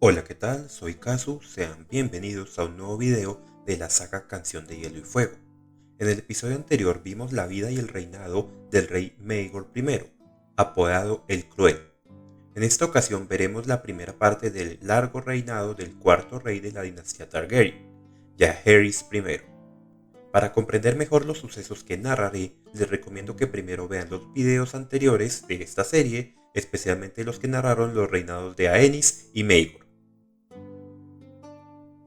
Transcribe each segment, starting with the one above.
Hola, ¿qué tal? Soy Kazu, sean bienvenidos a un nuevo video de la saga Canción de Hielo y Fuego. En el episodio anterior vimos la vida y el reinado del rey Maegor I, apodado el Cruel. En esta ocasión veremos la primera parte del largo reinado del cuarto rey de la dinastía Targaryen, Jaehaerys I. Para comprender mejor los sucesos que narraré, les recomiendo que primero vean los videos anteriores de esta serie, especialmente los que narraron los reinados de Aenys y Maegor.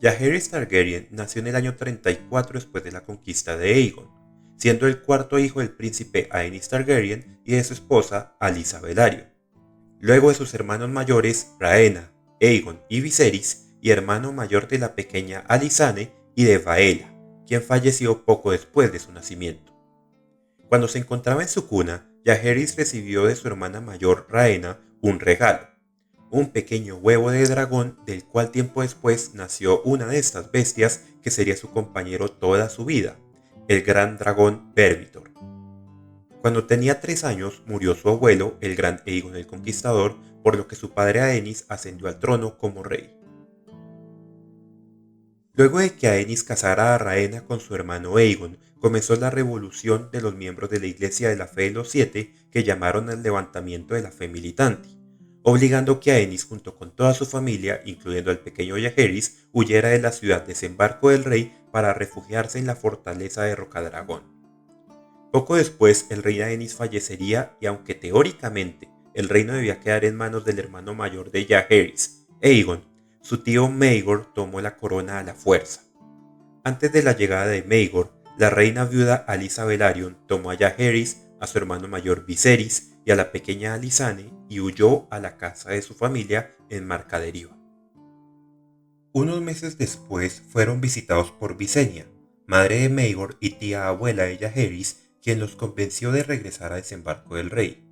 Jaehaerys Targaryen nació en el año 34 después de la conquista de Aegon, siendo el cuarto hijo del príncipe Aenys Targaryen y de su esposa Alysa Velaryon. Luego de sus hermanos mayores Rhaena, Aegon y Viserys, y hermano mayor de la pequeña Alysanne y de Vaela, quien falleció poco después de su nacimiento. Cuando se encontraba en su cuna, Jaehaerys recibió de su hermana mayor Rhaena un regalo, un pequeño huevo de dragón del cual tiempo después nació una de estas bestias que sería su compañero toda su vida, el gran dragón Vermitor. Cuando tenía 3 años murió su abuelo, el gran Aegon el Conquistador, por lo que su padre Aenys ascendió al trono como rey. Luego de que Aenys casara a Rhaena con su hermano Aegon, comenzó la revolución de los miembros de la Iglesia de la Fe de los Siete que llamaron al levantamiento de la fe militante, obligando que Aenys junto con toda su familia, incluyendo al pequeño Jaehaerys, huyera de la ciudad Desembarco del Rey para refugiarse en la fortaleza de Rocadragón. Poco después el rey Aenys fallecería y aunque teóricamente el reino debía quedar en manos del hermano mayor de Jaehaerys, Aegon, su tío Maegor tomó la corona a la fuerza. Antes de la llegada de Maegor, la reina viuda Alysa Velaryon tomó a Jaehaerys, a su hermano mayor Viserys y a la pequeña Alysanne y huyó a la casa de su familia en Marcaderiva. Unos meses después fueron visitados por Visenya, madre de Maegor y tía abuela de Jaehaerys, quien los convenció de regresar a Desembarco del Rey.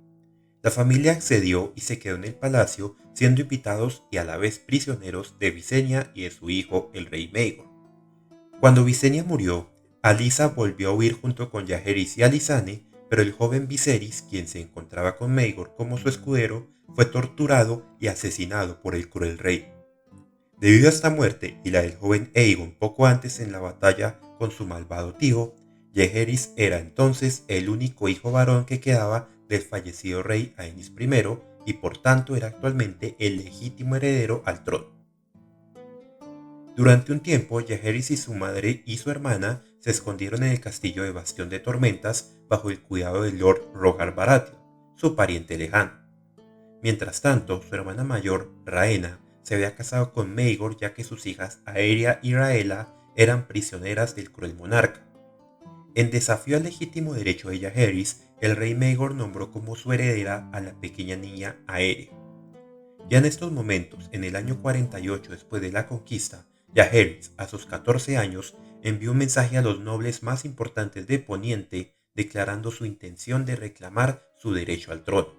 La familia accedió y se quedó en el palacio, siendo invitados y a la vez prisioneros de Visenya y de su hijo, el rey Maegor. Cuando Visenya murió, Alysa volvió a huir junto con Jaehaerys y Alysanne, pero el joven Viserys, quien se encontraba con Maegor como su escudero, fue torturado y asesinado por el cruel rey. Debido a esta muerte y la del joven Aegon poco antes en la batalla con su malvado tío, Jaehaerys era entonces el único hijo varón que quedaba del fallecido rey Aenys I y por tanto era actualmente el legítimo heredero al trono. Durante un tiempo, Jaehaerys y su madre y su hermana se escondieron en el castillo de Bastión de Tormentas bajo el cuidado de Lord Rhaegar Baratheon, su pariente lejano. Mientras tanto, su hermana mayor, Rhaena, se había casado con Maegor ya que sus hijas Aeria y Rhaella eran prisioneras del cruel monarca. En desafío al legítimo derecho de Jaehaerys, el rey Maegor nombró como su heredera a la pequeña niña Aeria. Ya en estos momentos, en el año 48 después de la conquista, Jaehaerys, a sus 14 años, envió un mensaje a los nobles más importantes de Poniente declarando su intención de reclamar su derecho al trono.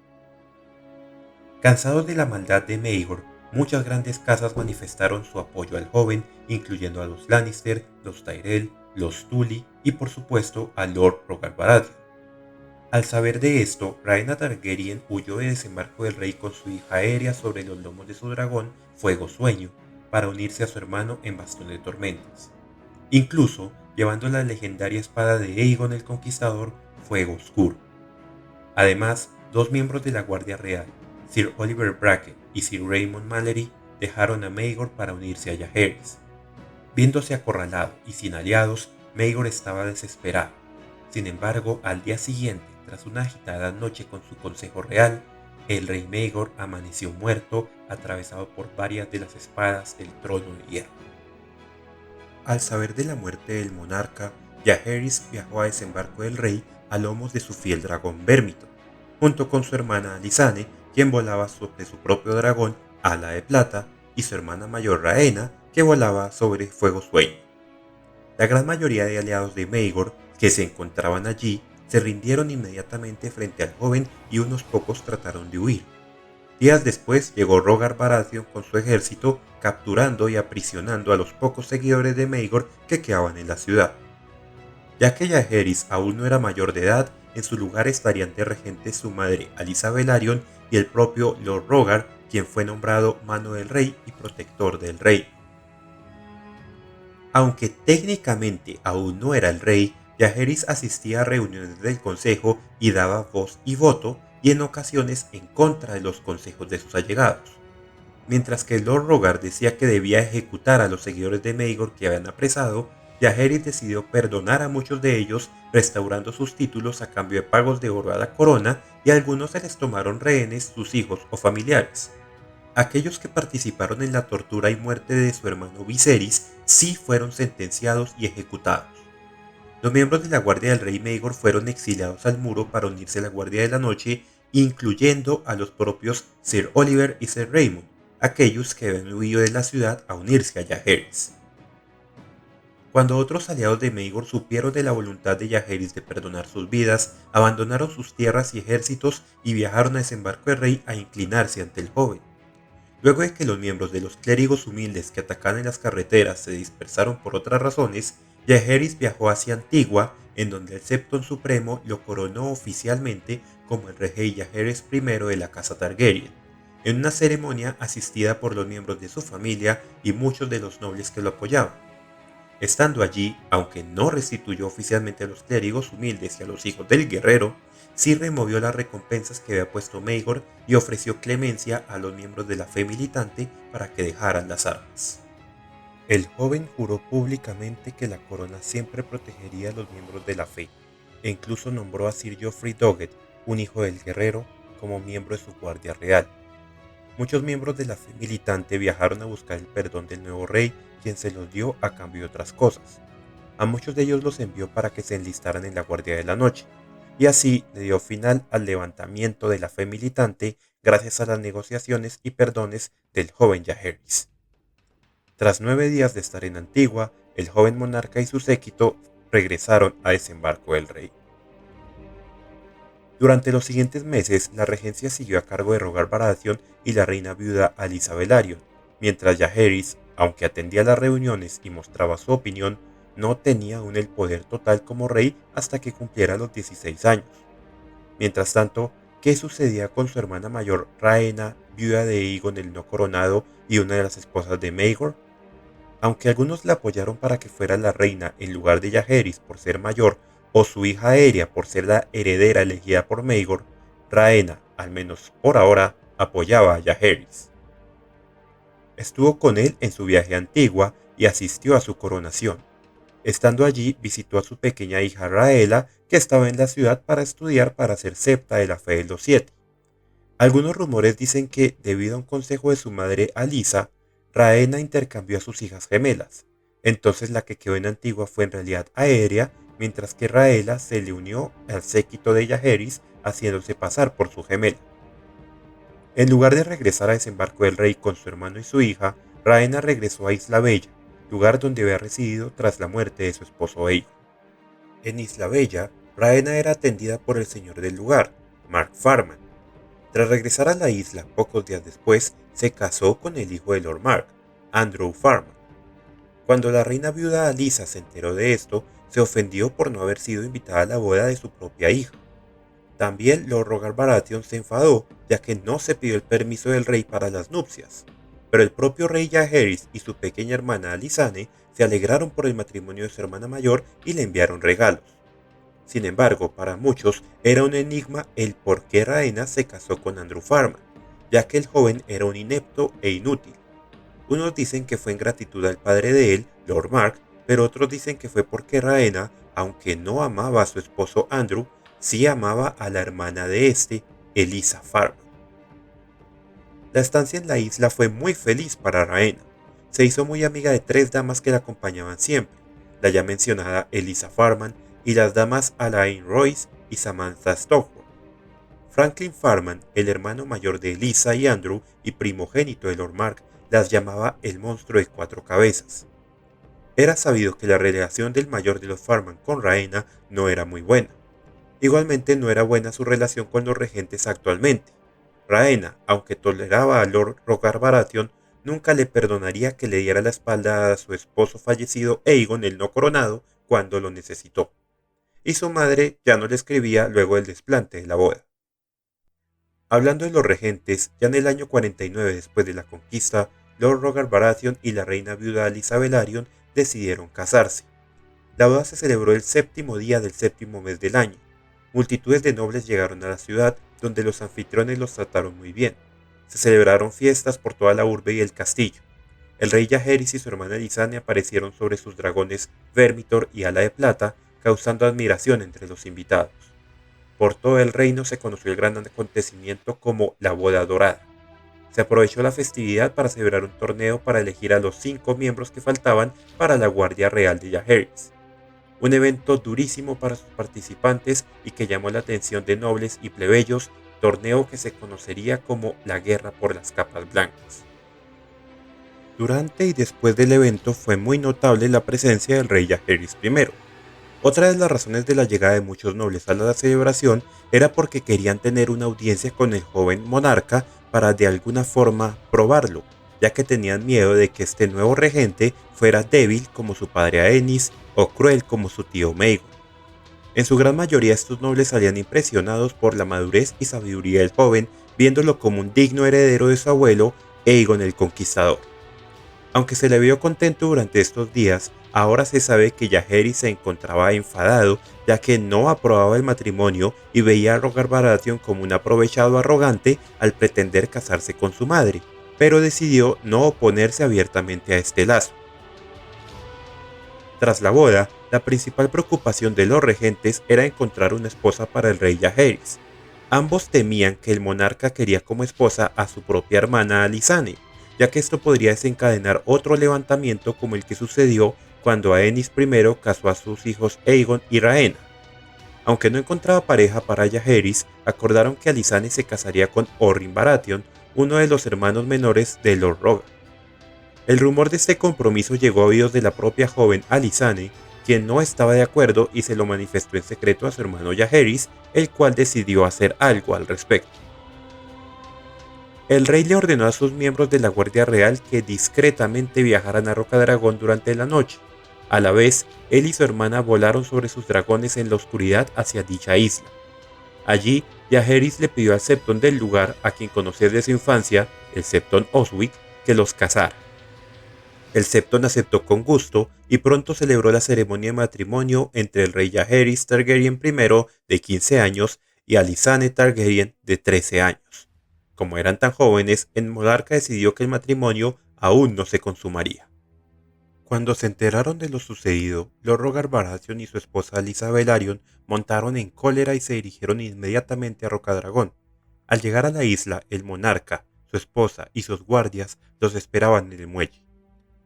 Cansados de la maldad de Maegor, muchas grandes casas manifestaron su apoyo al joven, incluyendo a los Lannister, los Tyrell, los Tully y por supuesto a Lord Rhaegar Baratheon. Al saber de esto, Rhaena Targaryen huyó de Desembarco del Rey con su hija Aeria sobre los lomos de su dragón Fuego Sueño para unirse a su hermano en Bastión de Tormentas, incluso llevando la legendaria espada de Aegon el Conquistador Fuego Oscuro. Además, 2 miembros de la Guardia Real, Sir Oliver Bracken y Sir Raymond Mallory, dejaron a Maegor para unirse a Jaehaerys. Viéndose acorralado y sin aliados, Maegor estaba desesperado. Sin embargo, al día siguiente, tras una agitada noche con su consejo real, el rey Maegor amaneció muerto, atravesado por varias de las espadas del trono de hierro. Al saber de la muerte del monarca, Jaehaerys viajó a Desembarco del Rey a lomos de su fiel dragón Vermitor, junto con su hermana Alysanne, quien volaba sobre su propio dragón Ala de Plata, y su hermana mayor Rhaena, que volaba sobre Fuego Sueño. La gran mayoría de aliados de Maegor que se encontraban allí se rindieron inmediatamente frente al joven y unos pocos trataron de huir. Días después llegó Rhaegar Baratheon con su ejército, capturando y aprisionando a los pocos seguidores de Maegor que quedaban en la ciudad. Ya que Jaehaerys aún no era mayor de edad, en su lugar estarían de regentes su madre Alysa Velaryon y el propio Lord Rhaegar, quien fue nombrado mano del rey y protector del rey. Aunque técnicamente aún no era el rey, Jaehaerys asistía a reuniones del consejo y daba voz y voto, y en ocasiones en contra de los consejos de sus allegados. Mientras que Lord Rogar decía que debía ejecutar a los seguidores de Maegor que habían apresado, Jaehaerys decidió perdonar a muchos de ellos, restaurando sus títulos a cambio de pagos de oro a la corona, y a algunos se les tomaron rehenes sus hijos o familiares. Aquellos que participaron en la tortura y muerte de su hermano Viserys sí fueron sentenciados y ejecutados. Los miembros de la Guardia del Rey Maegor fueron exiliados al muro para unirse a la Guardia de la Noche, incluyendo a los propios Sir Oliver y Sir Raymond, aquellos que habían huido de la ciudad a unirse a Jaehaerys. Cuando otros aliados de Maegor supieron de la voluntad de Jaehaerys de perdonar sus vidas, abandonaron sus tierras y ejércitos y viajaron a Desembarco del Rey a inclinarse ante el joven. Luego de que los miembros de los clérigos humildes que atacaban en las carreteras se dispersaron por otras razones, Jaehaerys viajó hacia Antigua, en donde el Septon Supremo lo coronó oficialmente como el rey Jaehaerys I de la casa Targaryen, en una ceremonia asistida por los miembros de su familia y muchos de los nobles que lo apoyaban. Estando allí, aunque no restituyó oficialmente a los clérigos humildes y a los hijos del guerrero, sí removió las recompensas que había puesto Maegor y ofreció clemencia a los miembros de la fe militante para que dejaran las armas. El joven juró públicamente que la corona siempre protegería a los miembros de la fe, e incluso nombró a Sir Joffrey Doggett, un hijo del guerrero, como miembro de su guardia real. Muchos miembros de la fe militante viajaron a buscar el perdón del nuevo rey, quien se los dio a cambio de otras cosas. A muchos de ellos los envió para que se enlistaran en la Guardia de la Noche, y así le dio final al levantamiento de la fe militante gracias a las negociaciones y perdones del joven Jaehaerys. Tras 9 días de estar en Antigua, el joven monarca y su séquito regresaron a Desembarco del Rey. Durante los siguientes meses, la regencia siguió a cargo de Rogar Baratheon y la reina viuda Alysa Velaryon, mientras Jaehaerys, aunque atendía las reuniones y mostraba su opinión, no tenía aún el poder total como rey hasta que cumpliera los 16 años. Mientras tanto, ¿qué sucedía con su hermana mayor Rhaena, viuda de Aegon el no coronado y una de las esposas de Maegor? Aunque algunos la apoyaron para que fuera la reina en lugar de Jaehaerys por ser mayor, o su hija Aeria por ser la heredera elegida por Maegor, Rhaena, al menos por ahora, apoyaba a Jaehaerys. Estuvo con él en su viaje a Antigua y asistió a su coronación. Estando allí, visitó a su pequeña hija Rhaella, que estaba en la ciudad para estudiar para ser septa de la fe de los 7. Algunos rumores dicen que, debido a un consejo de su madre Alysa, Rhaena intercambió a sus hijas gemelas. Entonces la que quedó en Antigua fue en realidad Aeria, mientras que Rhaella se le unió al séquito de Jaehaerys, haciéndose pasar por su gemela. En lugar de regresar a Desembarco del Rey con su hermano y su hija, Rhaena regresó a Isla Bella, lugar donde había residido tras la muerte de su esposo Aegon. En Isla Bella, Rhaena era atendida por el señor del lugar, Mark Farman. Tras regresar a la isla pocos días después, se casó con el hijo de Lord Mark, Andrew Farman. Cuando la reina viuda Alysa se enteró de esto, se ofendió por no haber sido invitada a la boda de su propia hija. También Lord Rogar Baratheon se enfadó, ya que no se pidió el permiso del rey para las nupcias. Pero el propio rey Jaehaerys y su pequeña hermana Alysanne se alegraron por el matrimonio de su hermana mayor y le enviaron regalos. Sin embargo, para muchos era un enigma el por qué Rhaena se casó con Andrew Farman, ya que el joven era un inepto e inútil. Unos dicen que fue en gratitud al padre de él, Lord Mark, pero otros dicen que fue porque Rhaena, aunque no amaba a su esposo Andrew, sí amaba a la hermana de este, Alysa Farman. La estancia en la isla fue muy feliz para Rhaena. Se hizo muy amiga de 3 damas que la acompañaban siempre, la ya mencionada Alysa Farman y las damas Alain Royce y Samantha Stockwell. Franklin Farman, el hermano mayor de Alysa y Andrew y primogénito de Lord Mark, las llamaba el monstruo de 4 cabezas. Era sabido que la relación del mayor de los Farman con Rhaena no era muy buena. Igualmente no era buena su relación con los regentes actualmente. Rhaena, aunque toleraba a Lord Rogar Baratheon, nunca le perdonaría que le diera la espalda a su esposo fallecido Aegon el no coronado cuando lo necesitó. Y su madre ya no le escribía luego del desplante de la boda. Hablando de los regentes, ya en el año 49 después de la conquista, Lord Rogar Baratheon y la reina viuda Alysa Velaryon decidieron casarse. La boda se celebró el séptimo día del séptimo mes del año. Multitudes de nobles llegaron a la ciudad, donde los anfitriones los trataron muy bien. Se celebraron fiestas por toda la urbe y el castillo. El rey Jaehaerys y su hermana Lysane aparecieron sobre sus dragones Vermithor y Ala de Plata, causando admiración entre los invitados. Por todo el reino se conoció el gran acontecimiento como la Boda Dorada. Se aprovechó la festividad para celebrar un torneo para elegir a los 5 miembros que faltaban para la Guardia Real de Jaehaerys. Un evento durísimo para sus participantes y que llamó la atención de nobles y plebeyos, torneo que se conocería como la Guerra por las Capas Blancas. Durante y después del evento fue muy notable la presencia del rey Jaehaerys I. Otra de las razones de la llegada de muchos nobles a la celebración era porque querían tener una audiencia con el joven monarca para de alguna forma probarlo, ya que tenían miedo de que este nuevo regente fuera débil como su padre Aenys o cruel como su tío Maegor. En su gran mayoría estos nobles salían impresionados por la madurez y sabiduría del joven, viéndolo como un digno heredero de su abuelo Aegon el Conquistador. Aunque se le vio contento durante estos días, ahora se sabe que Jaehaerys se encontraba enfadado ya que no aprobaba el matrimonio y veía a Rogar Baratheon como un aprovechado arrogante al pretender casarse con su madre, pero decidió no oponerse abiertamente a este lazo. Tras la boda, la principal preocupación de los regentes era encontrar una esposa para el rey Jaehaerys. Ambos temían que el monarca quería como esposa a su propia hermana Alysanne, ya que esto podría desencadenar otro levantamiento como el que sucedió cuando Aenys I casó a sus hijos Aegon y Rhaena. Aunque no encontraba pareja para Jaehaerys, acordaron que Alysanne se casaría con Orryn Baratheon, uno de los hermanos menores de Lord Rogar. El rumor de este compromiso llegó a oídos de la propia joven Alysanne, quien no estaba de acuerdo y se lo manifestó en secreto a su hermano Jaehaerys, el cual decidió hacer algo al respecto. El rey le ordenó a sus miembros de la Guardia Real que discretamente viajaran a Rocadragón durante la noche. A la vez, él y su hermana volaron sobre sus dragones en la oscuridad hacia dicha isla. Allí, Jaehaerys le pidió al septón del lugar, a quien conocía desde su infancia, el septón Oswick, que los casara. El septón aceptó con gusto y pronto celebró la ceremonia de matrimonio entre el rey Jaehaerys Targaryen I de 15 años y Alysanne Targaryen de 13 años. Como eran tan jóvenes, el monarca decidió que el matrimonio aún no se consumaría. Cuando se enteraron de lo sucedido, Lord Rogar Baratheon y su esposa Alysa Velaryon montaron en cólera y se dirigieron inmediatamente a Rocadragón. Al llegar a la isla, el monarca, su esposa y sus guardias los esperaban en el muelle.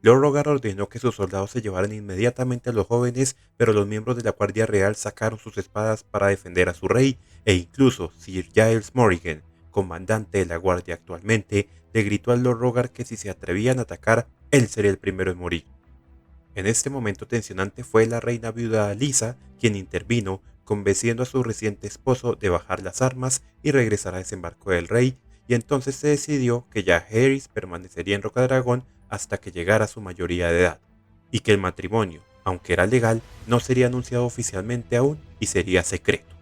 Lord Rogar ordenó que sus soldados se llevaran inmediatamente a los jóvenes, pero los miembros de la Guardia Real sacaron sus espadas para defender a su rey, e incluso Sir Giles Morrigan, comandante de la Guardia actualmente, le gritó al Lord Rogar que si se atrevían a atacar, él sería el primero en morir. En este momento tensionante fue la reina viuda Alysa quien intervino, convenciendo a su reciente esposo de bajar las armas y regresar a desembarco del rey, y entonces se decidió que Jaehaerys permanecería en Rocadragón hasta que llegara a su mayoría de edad, y que el matrimonio, aunque era legal, no sería anunciado oficialmente aún y sería secreto.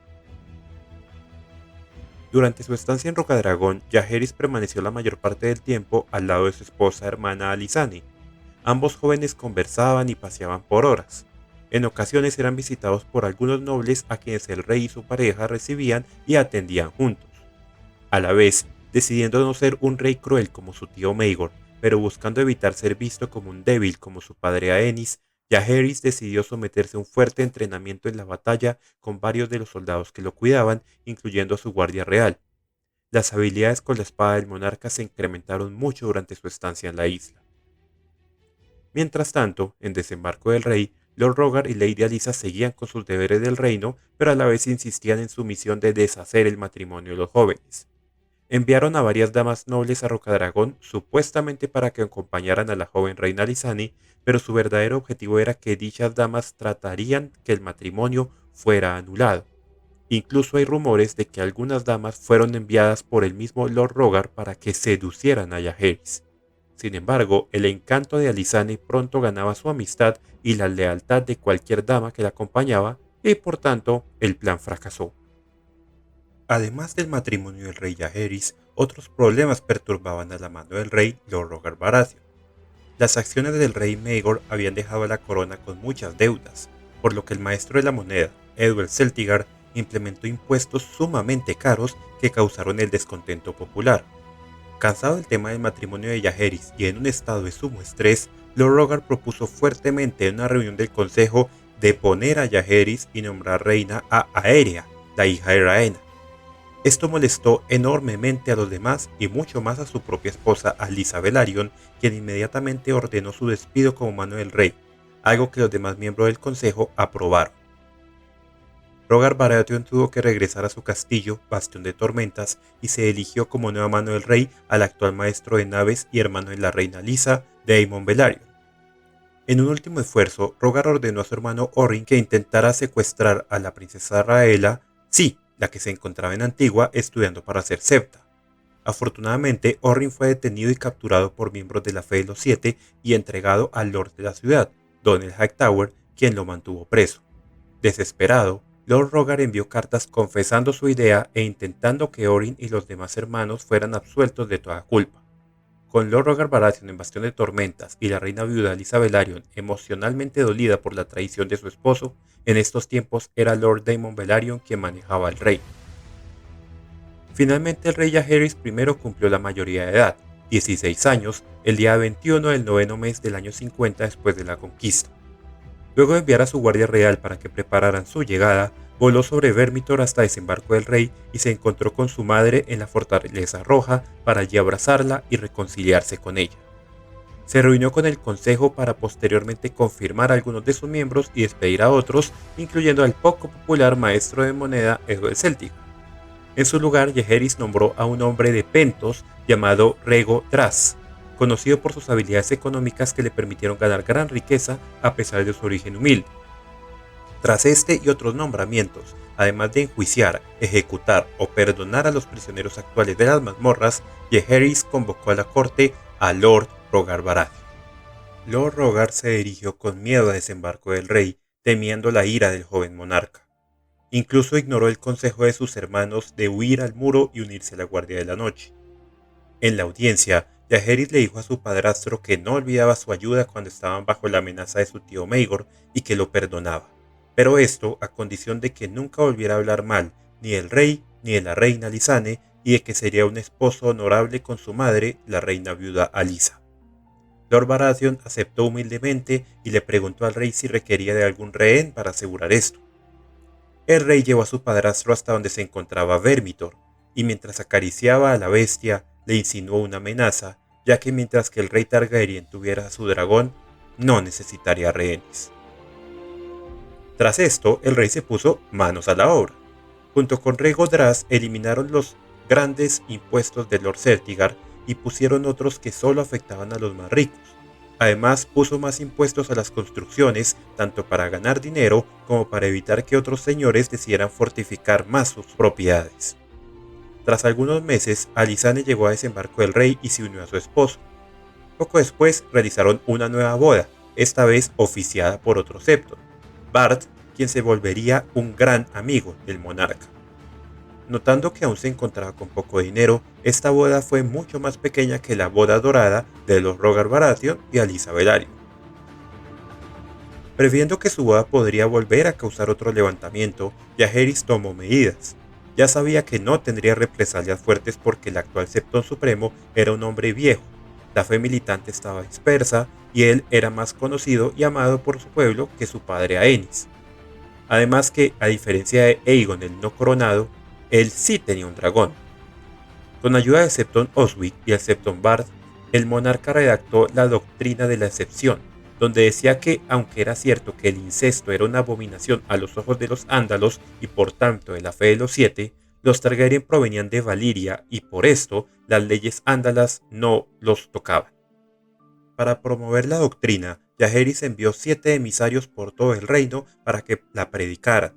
Durante su estancia en Rocadragón, Jaehaerys permaneció la mayor parte del tiempo al lado de su esposa hermana Alysanne. Ambos jóvenes conversaban y paseaban por horas. En ocasiones eran visitados por algunos nobles a quienes el rey y su pareja recibían y atendían juntos. A la vez, decidiendo no ser un rey cruel como su tío Maegor, pero buscando evitar ser visto como un débil como su padre Aenys, Jaehaerys decidió someterse a un fuerte entrenamiento en la batalla con varios de los soldados que lo cuidaban, incluyendo a su guardia real. Las habilidades con la espada del monarca se incrementaron mucho durante su estancia en la isla. Mientras tanto, en Desembarco del Rey, Lord Rogar y Lady Alysa seguían con sus deberes del reino, pero a la vez insistían en su misión de deshacer el matrimonio de los jóvenes. Enviaron a varias damas nobles a Rocadragón supuestamente para que acompañaran a la joven reina Alysanne, pero su verdadero objetivo era que dichas damas tratarían que el matrimonio fuera anulado. Incluso hay rumores de que algunas damas fueron enviadas por el mismo Lord Rogar para que seducieran a Jaehaerys. Sin embargo, el encanto de Alysanne pronto ganaba su amistad y la lealtad de cualquier dama que la acompañaba, y por tanto el plan fracasó. Además del matrimonio del rey Jaehaerys, otros problemas perturbaban a la mano del rey Lord Rogar Baratheon. Las acciones del rey Maegor habían dejado a la corona con muchas deudas, por lo que el maestro de la moneda, Edward Celtigar, implementó impuestos sumamente caros que causaron el descontento popular. Cansado del tema del matrimonio de Jaehaerys y en un estado de sumo estrés, Lord Rogar propuso fuertemente en una reunión del consejo deponer a Jaehaerys y nombrar reina a Aeria, la hija de Rhaena. Esto molestó enormemente a los demás y mucho más a su propia esposa Alysa Velaryon, quien inmediatamente ordenó su despido como mano del rey, algo que los demás miembros del consejo aprobaron. Rogar Baratheon tuvo que regresar a su castillo, Bastión de Tormentas, y se eligió como nueva mano del rey al actual maestro de naves y hermano de la reina Alysa, Daemon Velaryon. En un último esfuerzo, Rogar ordenó a su hermano Orrin que intentara secuestrar a la princesa Rhaella, sí, la que se encontraba en Antigua estudiando para ser septa. Afortunadamente, Orrin fue detenido y capturado por miembros de la Fe de los Siete y entregado al Lord de la ciudad, Donald Hightower, quien lo mantuvo preso. Desesperado, Lord Rogar envió cartas confesando su idea e intentando que Orrin y los demás hermanos fueran absueltos de toda culpa. Con Lord Rogar Baratheon en Bastión de Tormentas y la reina viuda Alysa Velaryon emocionalmente dolida por la traición de su esposo, en estos tiempos era Lord Daemon Velaryon quien manejaba al reino. Finalmente el rey Jaehaerys I cumplió la mayoría de edad, 16 años, el día 21 del noveno mes del año 50 después de la conquista. Luego de enviar a su guardia real para que prepararan su llegada, voló sobre Vermithor hasta desembarco del rey y se encontró con su madre en la Fortaleza Roja para allí abrazarla y reconciliarse con ella. Se reunió con el consejo para posteriormente confirmar a algunos de sus miembros y despedir a otros, incluyendo al poco popular maestro de moneda Edward Celtigar. En su lugar, Jaehaerys nombró a un hombre de Pentos llamado Rhaego Draz, conocido por sus habilidades económicas que le permitieron ganar gran riqueza a pesar de su origen humilde. Tras este y otros nombramientos, además de enjuiciar, ejecutar o perdonar a los prisioneros actuales de las mazmorras, Jaehaerys convocó a la corte a Lord Rogar Baratheon. Lord Rogar se dirigió con miedo a desembarco del rey, temiendo la ira del joven monarca. Incluso ignoró el consejo de sus hermanos de huir al muro y unirse a la Guardia de la Noche. En la audiencia, Jaehaerys le dijo a su padrastro que no olvidaba su ayuda cuando estaban bajo la amenaza de su tío Maegor y que lo perdonaba, pero esto a condición de que nunca volviera a hablar mal ni del rey ni de la reina Lysane y de que sería un esposo honorable con su madre, la reina viuda Alysa. Lord Baratheon aceptó humildemente y le preguntó al rey si requería de algún rehén para asegurar esto. El rey llevó a su padrastro hasta donde se encontraba Vermithor, y mientras acariciaba a la bestia, le insinuó una amenaza, ya que mientras que el rey Targaryen tuviera a su dragón, no necesitaría rehenes. Tras esto, el rey se puso manos a la obra. Junto con Rhaego Draz eliminaron los grandes impuestos de Lord Celtigar y pusieron otros que solo afectaban a los más ricos. Además, puso más impuestos a las construcciones, tanto para ganar dinero como para evitar que otros señores decidieran fortificar más sus propiedades. Tras algunos meses, Alysanne llegó a desembarco del rey y se unió a su esposo. Poco después realizaron una nueva boda, esta vez oficiada por otro septon, Bart, quien se volvería un gran amigo del monarca. Notando que aún se encontraba con poco dinero, esta boda fue mucho más pequeña que la boda dorada de los Rogar Baratheon y Alysa Velaryon. Previendo que su boda podría volver a causar otro levantamiento, Jaehaerys tomó medidas. Ya sabía que no tendría represalias fuertes porque el actual Septón Supremo era un hombre viejo, la fe militante estaba dispersa y él era más conocido y amado por su pueblo que su padre Aenys. Además que, a diferencia de Aegon el no coronado, él sí tenía un dragón. Con ayuda del Septón Oswic y el Septón Bard, el monarca redactó la doctrina de la excepción, donde decía que, aunque era cierto que el incesto era una abominación a los ojos de los ándalos y por tanto de la fe de los siete, los Targaryen provenían de Valyria y por esto las leyes ándalas no los tocaban. Para promover la doctrina, Jaehaerys envió 7 emisarios por todo el reino para que la predicaran.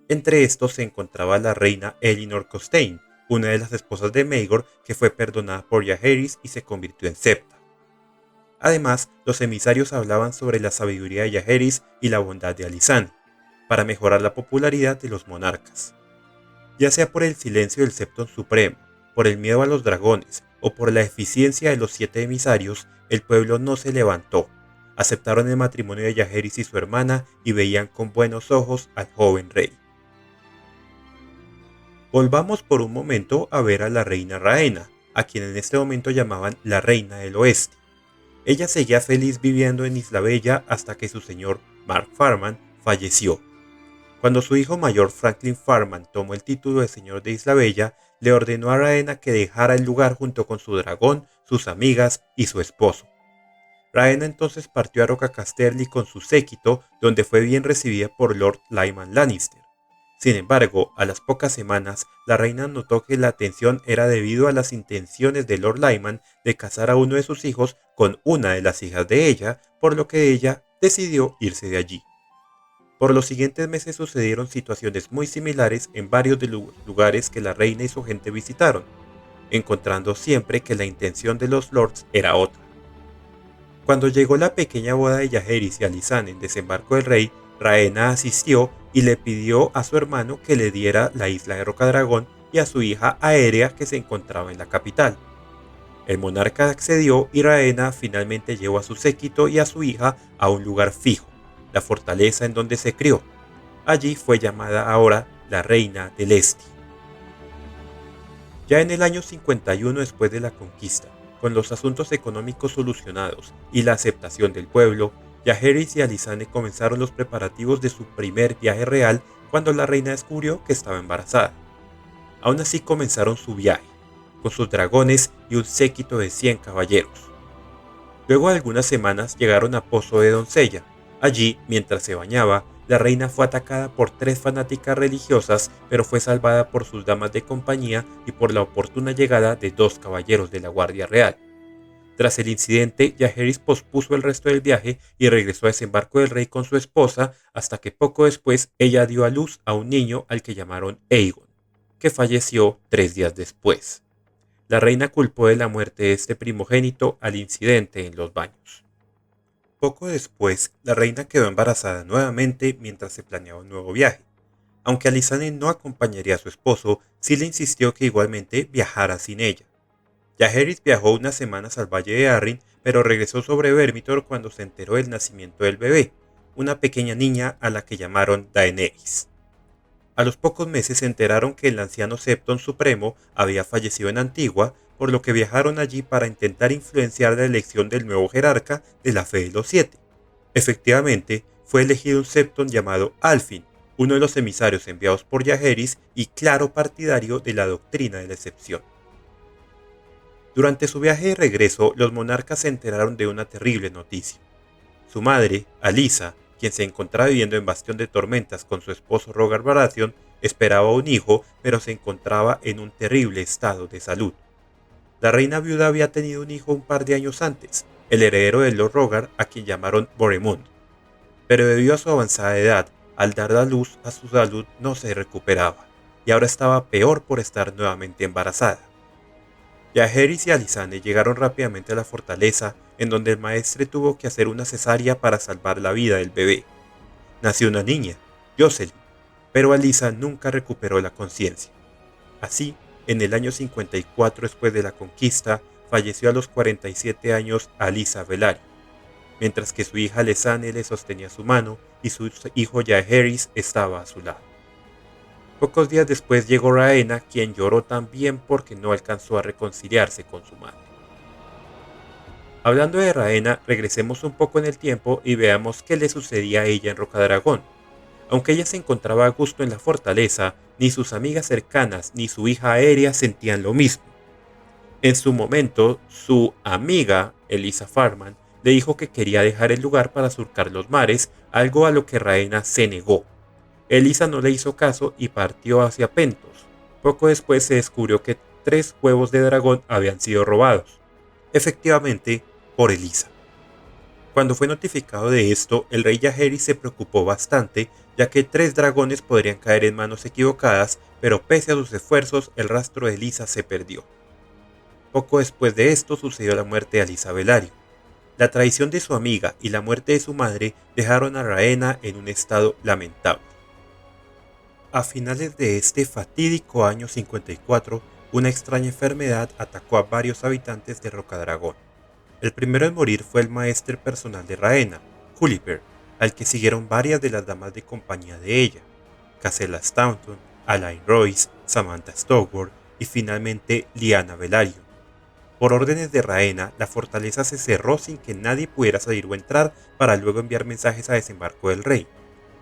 Entre estos se encontraba la reina Elinor Costaigne, una de las esposas de Maegor que fue perdonada por Jaehaerys y se convirtió en septa. Además, los emisarios hablaban sobre la sabiduría de Jaehaerys y la bondad de Alysanne, para mejorar la popularidad de los monarcas. Ya sea por el silencio del Septon Supremo, por el miedo a los dragones o por la eficiencia de los 7 emisarios, el pueblo no se levantó. Aceptaron el matrimonio de Jaehaerys y su hermana y veían con buenos ojos al joven rey. Volvamos por un momento a ver a la reina Rhaena, a quien en este momento llamaban la Reina del Oeste. Ella seguía feliz viviendo en Isla Bella hasta que su señor, Mark Farman, falleció. Cuando su hijo mayor Franklin Farman tomó el título de señor de Isla Bella, le ordenó a Rhaena que dejara el lugar junto con su dragón, sus amigas y su esposo. Rhaena entonces partió a Roca Casterly con su séquito, donde fue bien recibida por Lord Lyman Lannister. Sin embargo, a las pocas semanas, la reina notó que la atención era debido a las intenciones de Lord Lyman de casar a uno de sus hijos con una de las hijas de ella, por lo que ella decidió irse de allí. Por los siguientes meses sucedieron situaciones muy similares en varios de los lugares que la reina y su gente visitaron, encontrando siempre que la intención de los lords era otra. Cuando llegó la pequeña boda de Jaehaerys y Alysanne en desembarco del rey, Rhaena asistió y le pidió a su hermano que le diera la isla de Rocadragón y a su hija Aérea que se encontraba en la capital. El monarca accedió y Rhaena finalmente llevó a su séquito y a su hija a un lugar fijo, la fortaleza en donde se crió. Allí fue llamada ahora la Reina del Este. Ya en el año 51 después de la conquista, con los asuntos económicos solucionados y la aceptación del pueblo, Jaehaerys y Alysanne comenzaron los preparativos de su primer viaje real cuando la reina descubrió que estaba embarazada. Aún así comenzaron su viaje, con sus dragones y un séquito de 100 caballeros. Luego de algunas semanas llegaron a Pozo de Doncella. Allí, mientras se bañaba, la reina fue atacada por 3 fanáticas religiosas, pero fue salvada por sus damas de compañía y por la oportuna llegada de 2 caballeros de la Guardia Real. Tras el incidente, Jaehaerys pospuso el resto del viaje y regresó a desembarco del rey con su esposa, hasta que poco después ella dio a luz a un niño al que llamaron Aegon, que falleció 3 días después. La reina culpó de la muerte de este primogénito al incidente en los baños. Poco después, la reina quedó embarazada nuevamente mientras se planeaba un nuevo viaje. Aunque Alysanne no acompañaría a su esposo, sí le insistió que igualmente viajara sin ella. Jaehaerys viajó unas semanas al valle de Arryn, pero regresó sobre Vermithor cuando se enteró del nacimiento del bebé, una pequeña niña a la que llamaron Daenerys. A los pocos meses se enteraron que el anciano Septon Supremo había fallecido en Antigua, por lo que viajaron allí para intentar influenciar la elección del nuevo jerarca de la Fe de los Siete. Efectivamente, fue elegido un Septon llamado Alfin, uno de los emisarios enviados por Jaehaerys y claro partidario de la doctrina de la excepción. Durante su viaje de regreso, los monarcas se enteraron de una terrible noticia. Su madre, Alysa, quien se encontraba viviendo en Bastión de Tormentas con su esposo Rogar Baratheon, esperaba un hijo, pero se encontraba en un terrible estado de salud. La reina viuda había tenido un hijo un par de años antes, el heredero de Lord Rogar, a quien llamaron Boremund. Pero debido a su avanzada edad, al dar a luz a su salud no se recuperaba, y ahora estaba peor por estar nuevamente embarazada. Jaehaerys y Alysanne llegaron rápidamente a la fortaleza, en donde el maestre tuvo que hacer una cesárea para salvar la vida del bebé. Nació una niña, Jocelyn, pero Alysa nunca recuperó la conciencia. Así, en el año 54 después de la conquista, falleció a los 47 años Alysa Velaryon, mientras que su hija Alysanne le sostenía su mano y su hijo Jaehaerys estaba a su lado. Pocos días después llegó Rhaena, quien lloró también porque no alcanzó a reconciliarse con su madre. Hablando de Rhaena, regresemos un poco en el tiempo y veamos qué le sucedía a ella en Rocadragón. Aunque ella se encontraba a gusto en la fortaleza, ni sus amigas cercanas ni su hija Aérea sentían lo mismo. En su momento, su amiga, Elisa Farman, le dijo que quería dejar el lugar para surcar los mares, algo a lo que Rhaena se negó. Elisa no le hizo caso y partió hacia Pentos. Poco después se descubrió que 3 huevos de dragón habían sido robados. Efectivamente, por Elisa. Cuando fue notificado de esto, el rey Jaehaerys se preocupó bastante, ya que 3 dragones podrían caer en manos equivocadas, pero pese a sus esfuerzos, el rastro de Elisa se perdió. Poco después de esto sucedió la muerte de Alysa Velaryon. La traición de su amiga y la muerte de su madre dejaron a Rhaena en un estado lamentable. A finales de este fatídico año 54, una extraña enfermedad atacó a varios habitantes de Rocadragón. El primero en morir fue el maestre personal de Rhaena, Culiper, al que siguieron varias de las damas de compañía de ella, Casella Staunton, Alain Royce, Samantha Stoward y finalmente Lyanna Velaryon. Por órdenes de Rhaena, la fortaleza se cerró sin que nadie pudiera salir o entrar para luego enviar mensajes a desembarco del rey.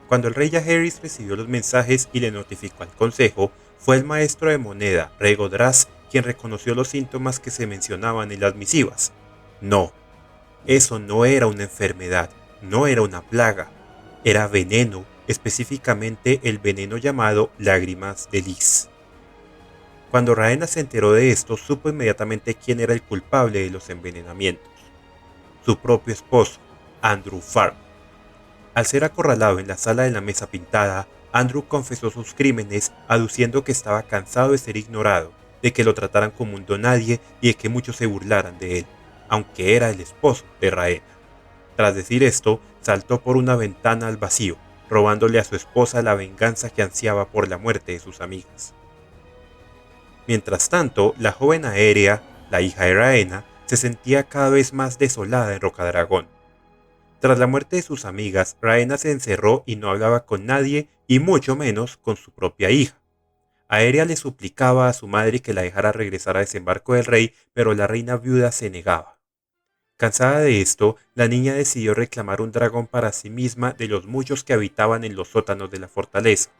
Cuando el rey Jaehaerys recibió los mensajes y le notificó al consejo, fue el maestro de moneda, Rhaego Draz, quien reconoció los síntomas que se mencionaban en las misivas. No, eso no era una enfermedad, no era una plaga, era veneno, específicamente el veneno llamado lágrimas de lis. Cuando Rhaena se enteró de esto, supo inmediatamente quién era el culpable de los envenenamientos: su propio esposo, Andrew Farm. Al ser acorralado en la sala de la mesa pintada, Andrew confesó sus crímenes, aduciendo que estaba cansado de ser ignorado, de que lo trataran como un donadie y de que muchos se burlaran de él, aunque era el esposo de Rhaena. Tras decir esto, saltó por una ventana al vacío, robándole a su esposa la venganza que ansiaba por la muerte de sus amigas. Mientras tanto, la joven Aeria, la hija de Rhaena, se sentía cada vez más desolada en Rocadragón. Tras la muerte de sus amigas, Rhaena se encerró y no hablaba con nadie, y mucho menos con su propia hija. Aeria le suplicaba a su madre que la dejara regresar a desembarco del rey, pero la reina viuda se negaba. Cansada de esto, la niña decidió reclamar un dragón para sí misma de los muchos que habitaban en los sótanos de la fortaleza.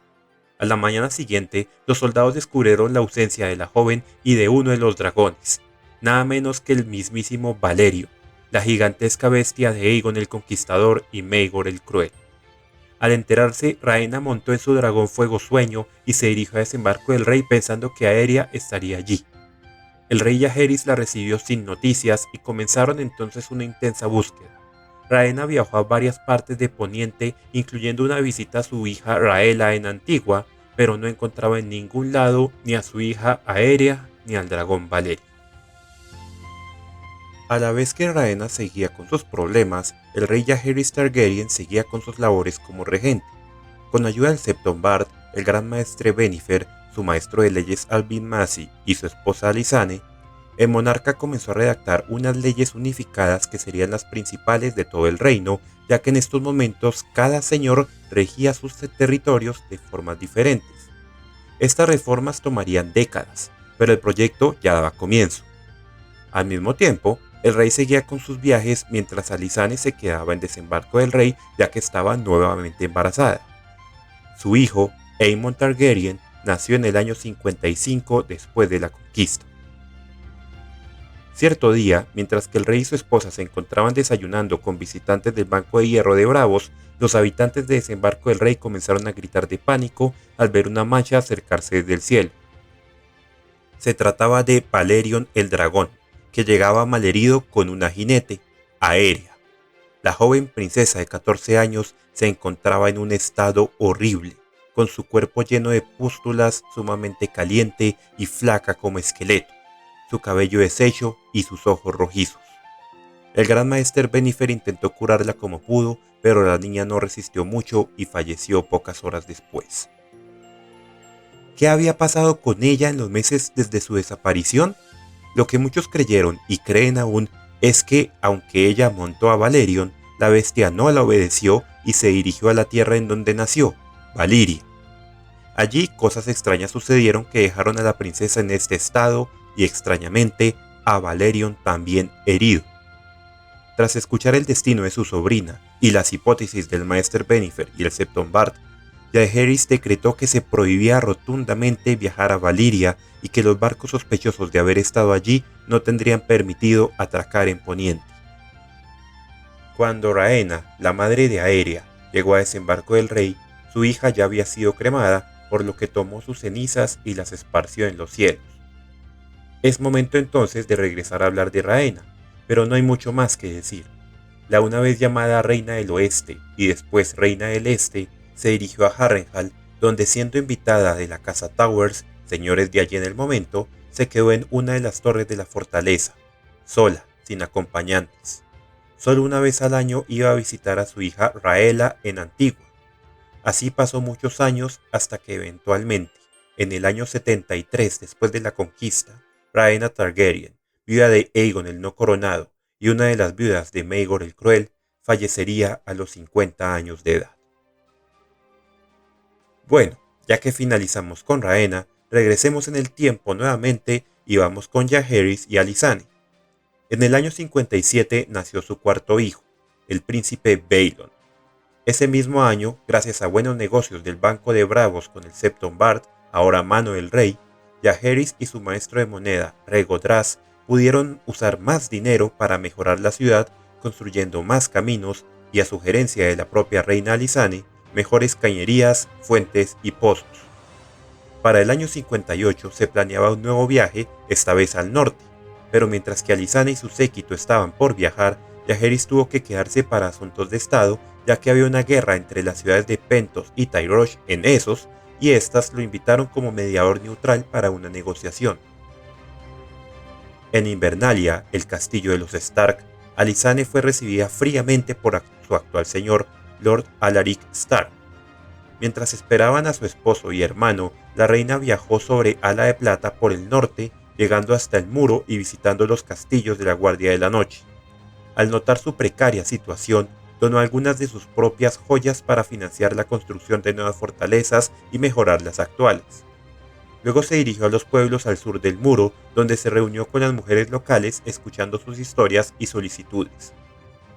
A la mañana siguiente, los soldados descubrieron la ausencia de la joven y de uno de los dragones, nada menos que el mismísimo Valerio, la gigantesca bestia de Aegon el Conquistador y Maegor el Cruel. Al enterarse, Rhaena montó en su dragón Fuego Sueño y se dirigió a desembarco del rey pensando que Aeria estaría allí. El rey Jaehaerys la recibió sin noticias y comenzaron entonces una intensa búsqueda. Rhaena viajó a varias partes de Poniente, incluyendo una visita a su hija Rhaella en Antigua, pero no encontraba en ningún lado ni a su hija Aeria ni al dragón Valerio. A la vez que Rhaena seguía con sus problemas, el rey Jaehaerys Targaryen seguía con sus labores como regente. Con ayuda del Septon Bard, el gran maestre Bennifer, su maestro de leyes Alvin Massey y su esposa Alysanne, el monarca comenzó a redactar unas leyes unificadas que serían las principales de todo el reino, ya que en estos momentos cada señor regía sus territorios de formas diferentes. Estas reformas tomarían décadas, pero el proyecto ya daba comienzo. Al mismo tiempo, el rey seguía con sus viajes mientras Alysanne se quedaba en desembarco del rey, ya que estaba nuevamente embarazada. Su hijo, Aemon Targaryen, nació en el año 55 después de la conquista. Cierto día, mientras que el rey y su esposa se encontraban desayunando con visitantes del Banco de Hierro de Bravos, los habitantes de desembarco del rey comenzaron a gritar de pánico al ver una mancha acercarse desde el cielo. Se trataba de Balerion el dragón, que llegaba malherido con una jinete, Aeria. La joven princesa de 14 años se encontraba en un estado horrible, con su cuerpo lleno de pústulas, sumamente caliente y flaca como esqueleto, su cabello deshecho y sus ojos rojizos. El gran maester Bennifer intentó curarla como pudo, pero la niña no resistió mucho y falleció pocas horas después. ¿Qué había pasado con ella en los meses desde su desaparición? Lo que muchos creyeron y creen aún es que, aunque ella montó a Balerion, la bestia no la obedeció y se dirigió a la tierra en donde nació, Valyria. Allí cosas extrañas sucedieron que dejaron a la princesa en este estado y, extrañamente, a Balerion también herido. Tras escuchar el destino de su sobrina y las hipótesis del maester Bennifer y el Septon Bard, Jaehaerys decretó que se prohibía rotundamente viajar a Valyria y que los barcos sospechosos de haber estado allí no tendrían permitido atracar en Poniente. Cuando Rhaena, la madre de Aeria, llegó a desembarco del rey, su hija ya había sido cremada, por lo que tomó sus cenizas y las esparció en los cielos. Es momento entonces de regresar a hablar de Rhaena, pero no hay mucho más que decir. La una vez llamada Reina del Oeste y después Reina del Este, se dirigió a Harrenhal, donde, siendo invitada de la casa Towers, señores de allí en el momento, se quedó en una de las torres de la fortaleza, sola, sin acompañantes. Solo una vez al año iba a visitar a su hija Rhaella en Antigua. Así pasó muchos años hasta que eventualmente, en el año 73 después de la conquista, Rhaena Targaryen, viuda de Aegon el no coronado y una de las viudas de Maegor el Cruel, fallecería a los 50 años de edad. Bueno, ya que finalizamos con Rhaena, regresemos en el tiempo nuevamente y vamos con Jaehaerys y Alysanne. En el año 57 nació su cuarto hijo, el príncipe Baelon. Ese mismo año, gracias a buenos negocios del Banco de Bravos con el Septon Bard, ahora mano del rey, Jaehaerys y su maestro de moneda, Rhaego Draz, pudieron usar más dinero para mejorar la ciudad, construyendo más caminos y, a sugerencia de la propia reina Alysanne, mejores cañerías, fuentes y pozos. Para el año 58 se planeaba un nuevo viaje, esta vez al norte, pero mientras que Alysanne y su séquito estaban por viajar, Jaehaerys tuvo que quedarse para asuntos de estado, ya que había una guerra entre las ciudades de Pentos y Tyrosh en Essos, y estas lo invitaron como mediador neutral para una negociación. En Invernalia, el castillo de los Stark, Alysanne fue recibida fríamente por su actual señor, Lord Alaric Stark. Mientras esperaban a su esposo y hermano, la reina viajó sobre ala de plata por el norte, llegando hasta el muro y visitando los castillos de la Guardia de la Noche. Al notar su precaria situación, donó algunas de sus propias joyas para financiar la construcción de nuevas fortalezas y mejorar las actuales. Luego se dirigió a los pueblos al sur del muro, donde se reunió con las mujeres locales escuchando sus historias y solicitudes.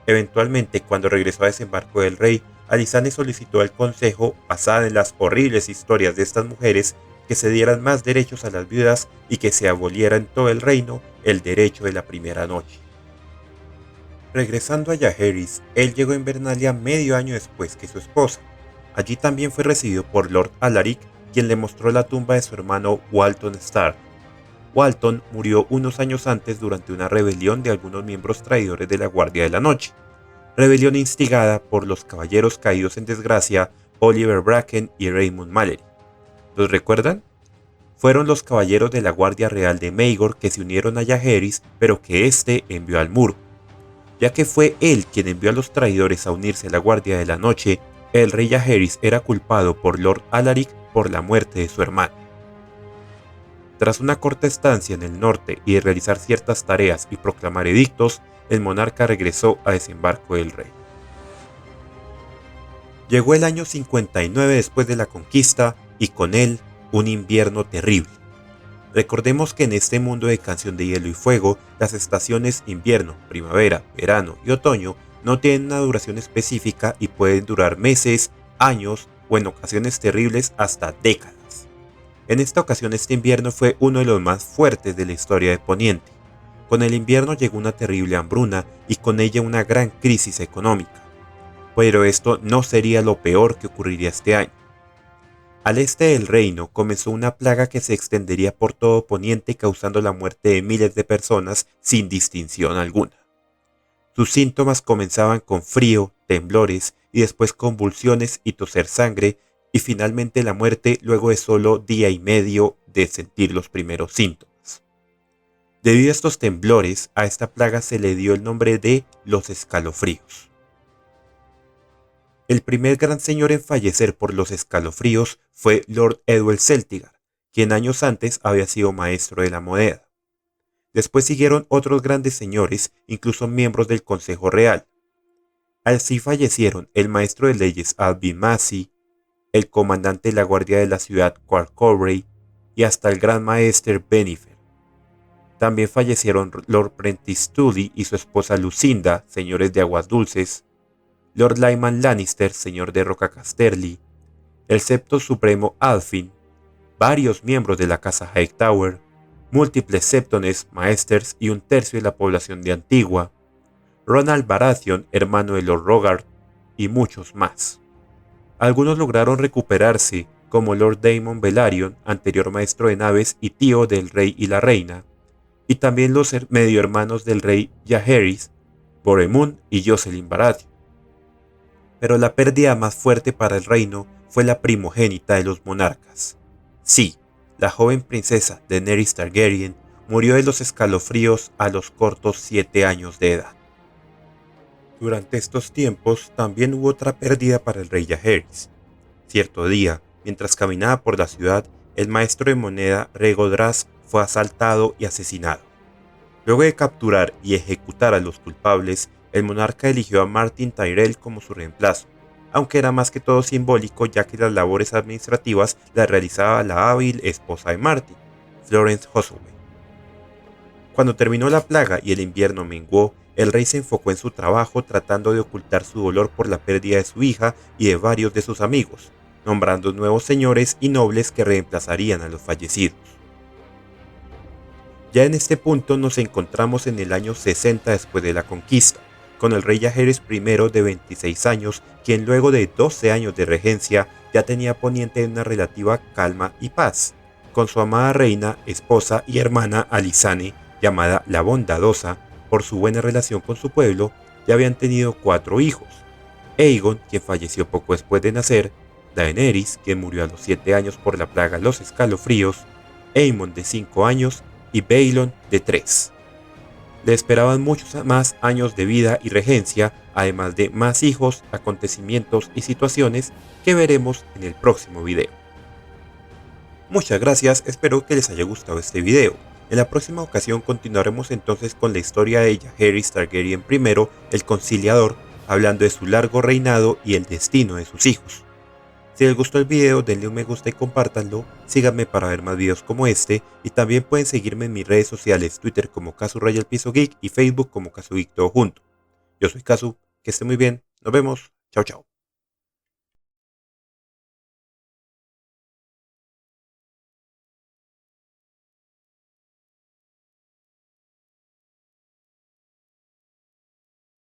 Eventualmente, cuando regresó a Desembarco del Rey, Alysanne solicitó al consejo, basada en las horribles historias de estas mujeres, que se dieran más derechos a las viudas y que se aboliera en todo el reino el derecho de la primera noche. Regresando a Jaehaerys, él llegó a Invernalia medio año después que su esposa. Allí también fue recibido por Lord Alaric, quien le mostró la tumba de su hermano Walton Stark. Walton murió unos años antes durante una rebelión de algunos miembros traidores de la Guardia de la Noche, rebelión instigada por los caballeros caídos en desgracia Oliver Bracken y Raymond Mallory. ¿Los recuerdan? Fueron los caballeros de la Guardia Real de Maegor que se unieron a Jaehaerys, pero que éste envió al muro. Ya que fue él quien envió a los traidores a unirse a la Guardia de la Noche, el rey Jaehaerys era culpado por Lord Alaric por la muerte de su hermano. Tras una corta estancia en el norte y de realizar ciertas tareas y proclamar edictos, el monarca regresó a Desembarco del Rey. Llegó el año 59 después de la conquista y con él un invierno terrible. Recordemos que en este mundo de Canción de Hielo y Fuego, las estaciones invierno, primavera, verano y otoño no tienen una duración específica y pueden durar meses, años o en ocasiones terribles hasta décadas. En esta ocasión este invierno fue uno de los más fuertes de la historia de Poniente. Con el invierno llegó una terrible hambruna y con ella una gran crisis económica. Pero esto no sería lo peor que ocurriría este año. Al este del reino comenzó una plaga que se extendería por todo Poniente causando la muerte de miles de personas sin distinción alguna. Sus síntomas comenzaban con frío, temblores y después convulsiones y toser sangre y finalmente la muerte luego de solo día y medio de sentir los primeros síntomas. Debido a estos temblores, a esta plaga se le dio el nombre de los escalofríos. El primer gran señor en fallecer por los escalofríos fue Lord Edward Celtigar, quien años antes había sido maestro de la moneda. Después siguieron otros grandes señores, incluso miembros del Consejo Real. Así fallecieron el maestro de leyes Alvin Massey, el comandante de la guardia de la ciudad Quark Corbray y hasta el gran maester Bennifer. También fallecieron Lord Prentice Tully y su esposa Lucinda, señores de Aguas Dulces, Lord Lyman Lannister, señor de Roca Casterly, el septo supremo Alfin, varios miembros de la casa Hightower, múltiples septones, maesters y un tercio de la población de Antigua, Ronald Baratheon, hermano de Lord Rogart, y muchos más. Algunos lograron recuperarse, como Lord Daemon Velaryon, anterior maestro de naves y tío del rey y la reina, y también los medio hermanos del rey Jaehaerys, Boremund y Jocelyn Baratheon. Pero la pérdida más fuerte para el reino fue la primogénita de los monarcas. Sí, la joven princesa Daenerys Targaryen murió de los escalofríos a los cortos 7 años de edad. Durante estos tiempos también hubo otra pérdida para el rey Jaehaerys. Cierto día, mientras caminaba por la ciudad, el maestro de moneda Regodras fue asaltado y asesinado. Luego de capturar y ejecutar a los culpables, el monarca eligió a Martin Tyrell como su reemplazo, aunque era más que todo simbólico ya que las labores administrativas las realizaba la hábil esposa de Martin, Florence Holloway. Cuando terminó la plaga y el invierno menguó, el rey se enfocó en su trabajo tratando de ocultar su dolor por la pérdida de su hija y de varios de sus amigos, nombrando nuevos señores y nobles que reemplazarían a los fallecidos. Ya en este punto nos encontramos en el año 60 después de la conquista, con el rey Jaehaerys I de 26 años, quien luego de 12 años de regencia ya tenía Poniente en una relativa calma y paz, con su amada reina, esposa y hermana Alysanne, llamada la Bondadosa, por su buena relación con su pueblo, ya habían tenido 4 hijos: Aegon, quien falleció poco después de nacer; Daenerys, quien murió a los 7 años por la plaga Los Escalofríos; Aemon, de 5 años, y Balon, de 3. Le esperaban muchos más años de vida y regencia, además de más hijos, acontecimientos y situaciones que veremos en el próximo video. Muchas gracias, espero que les haya gustado este video. En la próxima ocasión continuaremos entonces con la historia de Jaehaerys Targaryen I, el Conciliador, hablando de su largo reinado y el destino de sus hijos. Si les gustó el video, denle un me gusta y compártanlo, síganme para ver más videos como este, y también pueden seguirme en mis redes sociales, Twitter como Casu_Geek y Facebook como Casu Geek todo junto. Yo soy Casu, que esté muy bien, nos vemos, chao chao.